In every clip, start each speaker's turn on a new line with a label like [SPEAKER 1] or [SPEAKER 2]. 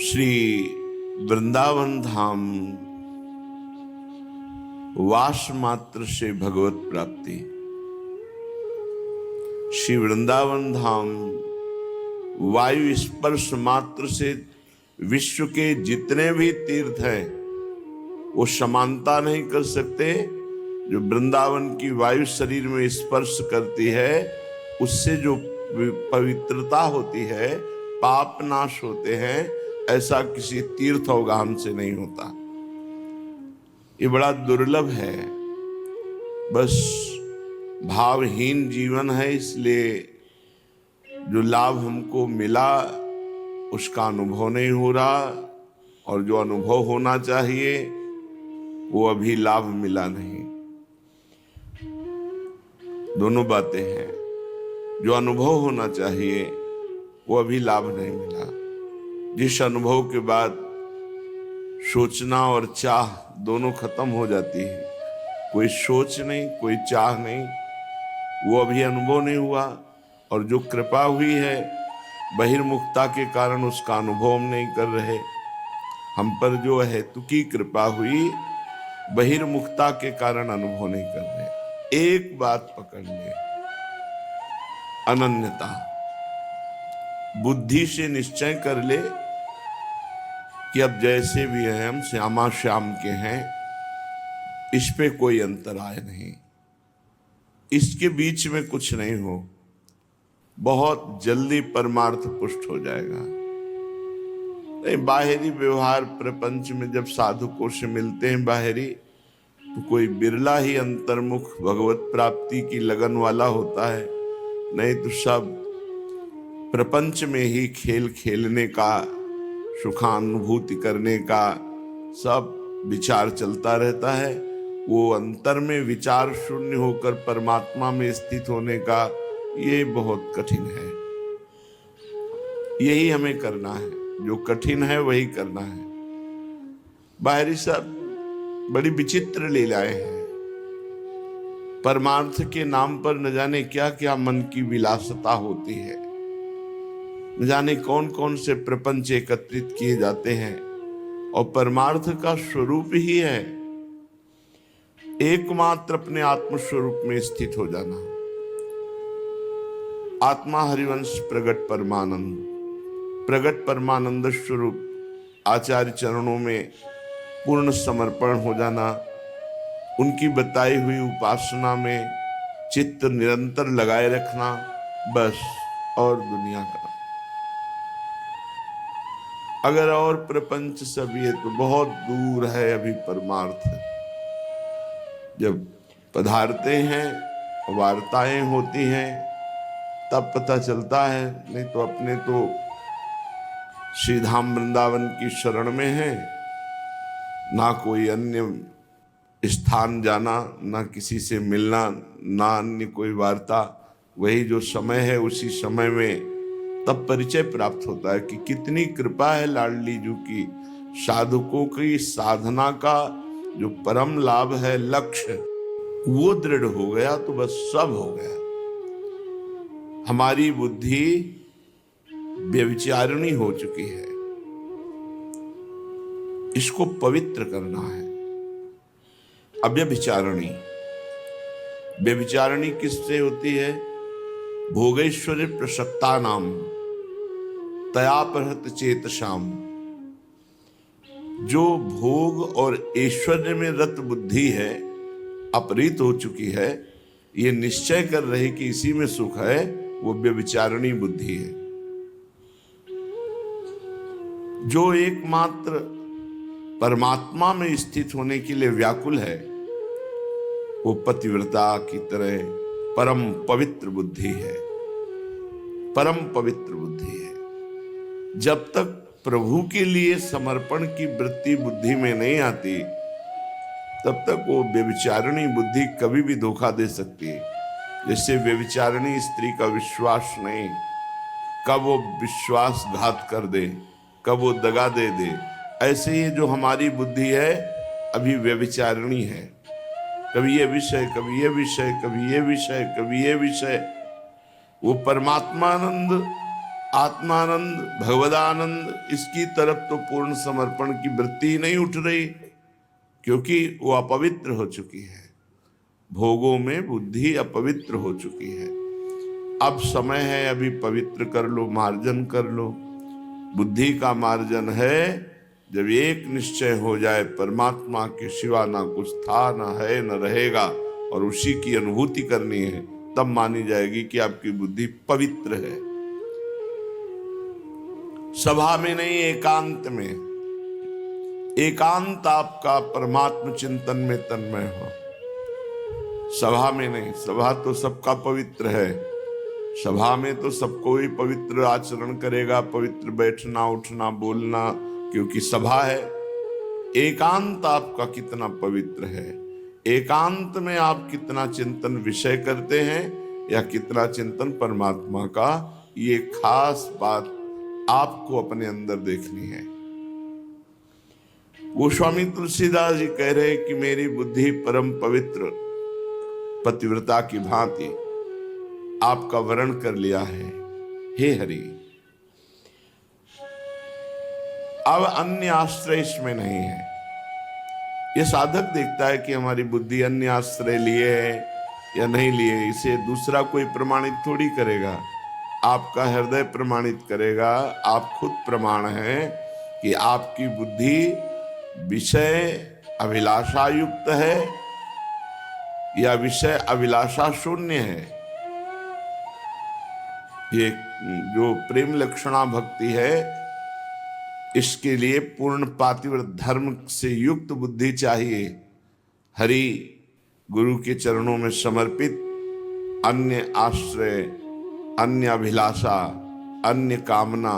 [SPEAKER 1] श्री वृंदावन धाम वास मात्र से भगवत प्राप्ति। श्री वृंदावन धाम वायु स्पर्श मात्र से विश्व के जितने भी तीर्थ हैं वो समानता नहीं कर सकते। जो वृंदावन की वायु शरीर में स्पर्श करती है उससे जो पवित्रता होती है, पाप नाश होते हैं, ऐसा किसी तीर्थ अवगाहन से नहीं होता। ये बड़ा दुर्लभ है। बस भावहीन जीवन है, इसलिए जो लाभ हमको मिला उसका अनुभव नहीं हो रहा, और जो अनुभव होना चाहिए वो अभी लाभ मिला नहीं। दोनों बातें हैं। जो अनुभव होना चाहिए वो अभी लाभ नहीं मिला। जिस अनुभव के बाद सोचना और चाह दोनों खत्म हो जाती है, कोई सोच नहीं, कोई चाह नहीं, वो अभी अनुभव नहीं हुआ। और जो कृपा हुई है बहिर्मुखता के कारण, उसका अनुभव हम नहीं कर रहे। हम पर जो हेतुकी कृपा हुई, बहिर्मुखता के कारण अनुभव नहीं कर रहे। एक बात पकड़ ले, अनन्यता। बुद्धि से निश्चय कर ले कि अब जैसे भी हैं हम श्यामा श्याम के हैं, इस पे कोई अंतराय नहीं, इसके बीच में कुछ नहीं हो, बहुत जल्दी परमार्थ पुष्ट हो जाएगा। नहीं, बाहरी व्यवहार प्रपंच में जब साधुकों से मिलते हैं बाहरी, तो कोई बिरला ही अंतर्मुख भगवत प्राप्ति की लगन वाला होता है। नहीं तो सब प्रपंच में ही खेल खेलने का, सुखानुभूति करने का सब विचार चलता रहता है। वो अंतर में विचार शून्य होकर परमात्मा में स्थित होने का, ये बहुत कठिन है। यही हमें करना है, जो कठिन है वही करना है। बाहरी सब बड़ी विचित्र लीलाएं हैं। परमार्थ के नाम पर न जाने क्या क्या मन की विलासता होती है, न जाने कौन कौन से प्रपंच एकत्रित किए जाते हैं। और परमार्थ का स्वरूप ही है एकमात्र अपने आत्म स्वरूप में स्थित हो जाना। आत्मा हरिवंश प्रगट परमानंद, प्रगट परमानंद स्वरूप आचार्य चरणों में पूर्ण समर्पण हो जाना, उनकी बताई हुई उपासना में चित्त निरंतर लगाए रखना, बस। और दुनिया का अगर और प्रपंच सब ये तो बहुत दूर है अभी परमार्थ। जब पधारते हैं, वार्ताएं होती हैं, तब पता चलता है। नहीं तो अपने तो श्री धाम वृंदावन की शरण में है, ना कोई अन्य स्थान जाना, ना किसी से मिलना, ना अन्य कोई वार्ता। वही जो समय है उसी समय में तब परिचय प्राप्त होता है कि कितनी कृपा है लाडली जू की। साधकों की साधना का जो परम लाभ है, लक्ष्य, वो दृढ़ हो गया तो बस सब हो गया। हमारी बुद्धि व्यभिचारिणी हो चुकी है, इसको पवित्र करना है। अव्यभिचारिणी, व्यभिचारिणी किससे होती है? भोगेश्वरी प्रसक्ता नाम तया प्रहत चेतसाम। जो भोग और ऐश्वर्य में रत बुद्धि है, अपरीत हो चुकी है, ये निश्चय कर रही कि इसी में सुख है, वो व्यभिचारिणी बुद्धि है। जो एकमात्र परमात्मा में स्थित होने के लिए व्याकुल है, वो पतिव्रता की तरह परम पवित्र बुद्धि है, परम पवित्र बुद्धि है। जब तक प्रभु के लिए समर्पण की वृत्ति बुद्धि में नहीं आती, तब तक वो व्यभिचारिणी बुद्धि कभी भी धोखा दे सकती है। जैसे व्यभिचारिणी स्त्री का विश्वास नहीं, कब वो विश्वासघात कर दे, कब वो दगा दे दे, ऐसे ही जो हमारी बुद्धि है अभी व्यभिचारिणी है। कभी ये विषय, कभी ये विषय, कभी ये विषय, कभी ये विषय। वो परमात्मानंद आत्मानंद, भगवदानंद, इसकी तरफ तो पूर्ण समर्पण की वृत्ति ही नहीं उठ रही, क्योंकि वो अपवित्र हो चुकी है। भोगों में बुद्धि अपवित्र हो चुकी है। अब समय है, अभी पवित्र कर लो, मार्जन कर लो। बुद्धि का मार्जन है जब एक निश्चय हो जाए, परमात्मा के सिवा ना कुछ था, ना है, न रहेगा, और उसी की अनुभूति करनी है, तब मानी जाएगी कि आपकी बुद्धि पवित्र है। सभा में नहीं, एकांत में। एकांत आपका परमात्म चिंतन में तन्मय हो, सभा में नहीं। सभा तो सबका पवित्र है, सभा में तो सबको ही पवित्र आचरण करेगा, पवित्र बैठना, उठना, बोलना, क्योंकि सभा है। एकांत आपका कितना पवित्र है, एकांत में आप कितना चिंतन विषय करते हैं या कितना चिंतन परमात्मा का, ये खास बात आपको अपने अंदर देखनी है। गोस्वामी तुलसीदास जी कह रहे कि मेरी बुद्धि परम पवित्र पतिव्रता की भांति आपका वर्ण कर लिया है, हे हरि। अब अन्य आश्रय इसमें नहीं है। ये साधक देखता है कि हमारी बुद्धि अन्य आश्रय लिए है या नहीं लिए, इसे दूसरा कोई प्रमाणित थोड़ी करेगा, आपका हृदय प्रमाणित करेगा। आप खुद प्रमाण है कि आपकी बुद्धि विषय अभिलाषा युक्त है या विषय अभिलाषा शून्य है। ये जो प्रेम लक्षणा भक्ति है, इसके लिए पूर्ण पातिव्रत धर्म से युक्त बुद्धि चाहिए। हरि गुरु के चरणों में समर्पित, अन्य आश्रय, अन्य अभिलाषा, अन्य कामना,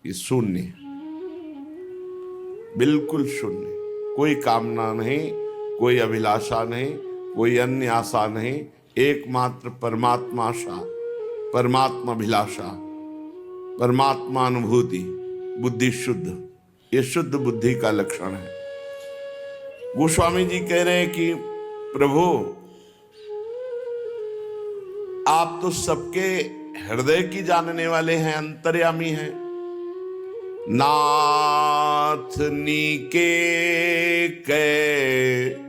[SPEAKER 1] ये शून्य, बिल्कुल शून्य। कोई कामना नहीं, कोई अभिलाषा नहीं, कोई अन्य आशा नहीं, एकमात्र परमात्मा आशा, परमात्मा अभिलाषा, परमात्मा अनुभूति, बुद्धि शुद्ध। ये शुद्ध बुद्धि का लक्षण है। गोस्वामी जी कह रहे हैं कि प्रभु आप तो सबके हृदय की जानने वाले हैं, अंतर्यामी हैं। नाथ नीके कै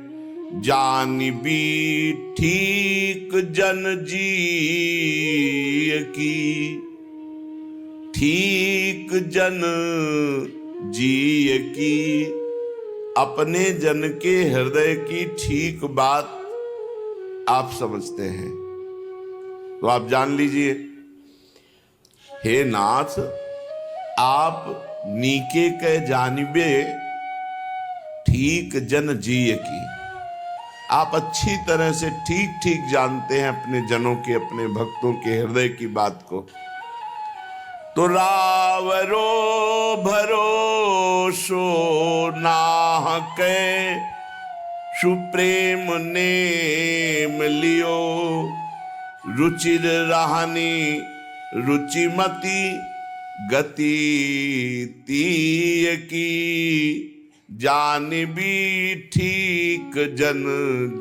[SPEAKER 1] जानिबी ठीक जन जी की, ठीक जन जी की। अपने जन के हृदय की ठीक बात आप समझते हैं, तो आप जान लीजिए, हे नाथ, आप नीके के जानिबे ठीक जन जी की। आप अच्छी तरह से ठीक ठीक जानते हैं अपने जनों के, अपने भक्तों के हृदय की बात को। तो रावरो भरोसो नाहकै, सुप्रेम नेम लियो। रुचिर रहनी रुचिमती, गति तीय की। जानिबी ठीक जन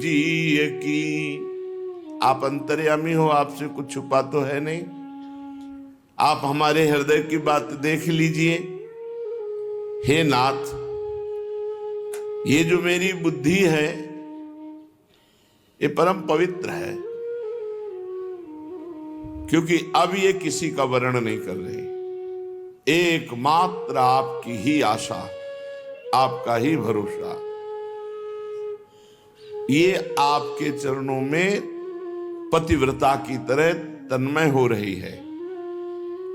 [SPEAKER 1] जी की। आप अंतर्यामी हो, आपसे कुछ छुपा तो है नहीं। आप हमारे हृदय की बात देख लीजिए। हे नाथ, ये जो मेरी बुद्धि है ये परम पवित्र है, क्योंकि अब ये किसी का वर्ण नहीं कर रही। एकमात्र आपकी ही आशा, आपका ही भरोसा। ये आपके चरणों में पतिव्रता की तरह तन्मय हो रही है।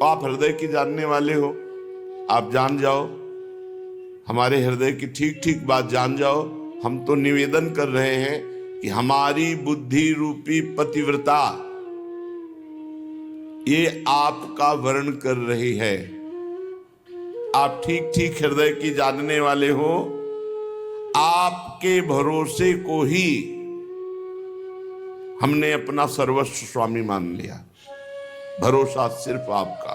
[SPEAKER 1] आप हृदय की जानने वाले हो, आप जान जाओ, हमारे हृदय की ठीक ठीक बात जान जाओ। हम तो निवेदन कर रहे हैं कि हमारी बुद्धि रूपी पतिव्रता ये आपका वर्ण कर रही है। आप ठीक ठीक हृदय की जानने वाले हो। आपके भरोसे को ही हमने अपना सर्वस्व स्वामी मान लिया। भरोसा सिर्फ आपका।